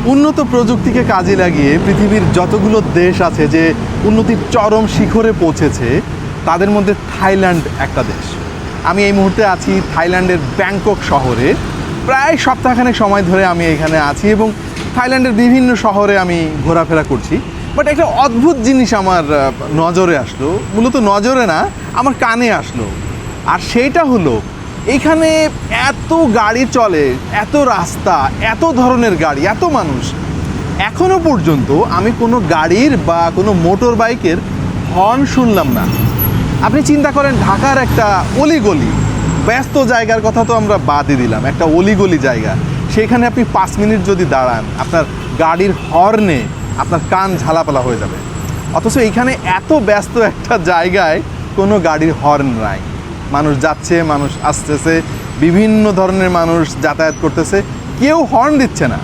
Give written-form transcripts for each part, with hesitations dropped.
উন্নত প্রযুক্তিকে কাজে লাগিয়ে পৃথিবীর যতগুলো দেশ আছে যে উন্নতির চরম শিখরে পৌঁছেছে তাদের মধ্যে থাইল্যান্ড একটা দেশ। আমি এই মুহূর্তে আছি থাইল্যান্ডের ব্যাংকক শহরে। প্রায় সপ্তাহখানেক সময় ধরে আমি এখানে আছি এবং থাইল্যান্ডের বিভিন্ন শহরে আমি ঘোরাফেরা করছি। বাট একটা অদ্ভুত জিনিস আমার নজরে আসলো, মূলত নজরে না, আমার কানে আসলো। আর সেইটা হলো এইখানে এত গাড়ি চলে, এত রাস্তা, এত ধরনের গাড়ি, এত মানুষ, এখনো পর্যন্ত আমি কোনো গাড়ির বা কোনো মোটর বাইকের হর্ন শুনলাম না। আপনি চিন্তা করেন ঢাকার একটা অলিগলি, ব্যস্ত জায়গার কথা তো আমরা বাদই দিলাম, একটা অলিগলি জায়গা, সেখানে আপনি 5 মিনিট যদি দাঁড়ান আপনার গাড়ির হর্নে আপনার কান ঝালাপালা হয়ে যাবে। অথচ এইখানে এত ব্যস্ত একটা জায়গায় কোনো গাড়ির হর্ন নাই। মানুষ যাচ্ছে, মানুষ আসতেছে, বিভিন্ন ধরনের মানুষ যাতায়াত করতেছে, কেউ হর্ন দিচ্ছে না।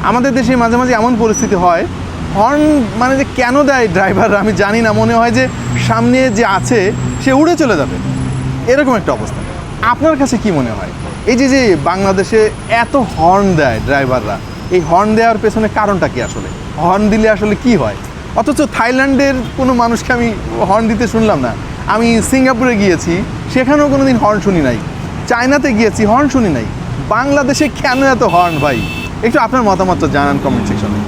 আমাদের দেশে মাঝে মাঝে এমন পরিস্থিতি হয়, হর্ন মানে যে কেন দেয় ড্রাইভাররা আমি জানি না, মনে হয় যে সামনে যে আছে সে উড়ে চলে যাবে, এরকম একটা অবস্থা। আপনার কাছে কি মনে হয় এই যে বাংলাদেশে এত হর্ন দেয় ড্রাইভাররা, এই হর্ন দেওয়ার পেছনে কারণটা কি? আসলে হর্ন দিলে আসলে কি হয়? অথচ থাইল্যান্ডের কোনো মানুষকে আমি হর্ন দিতে শুনলাম না। আমি সিঙ্গাপুরে গিয়েছি, সেখানেও কোনো দিন হর্ন শুনি নাই। চায়নাতে গিয়েছি, হর্ন শুনি নাই। বাংলাদেশে কেন এত হর্ন ভাই? একটু আপনার মতামত জানান কমেন্ট সেকশনে।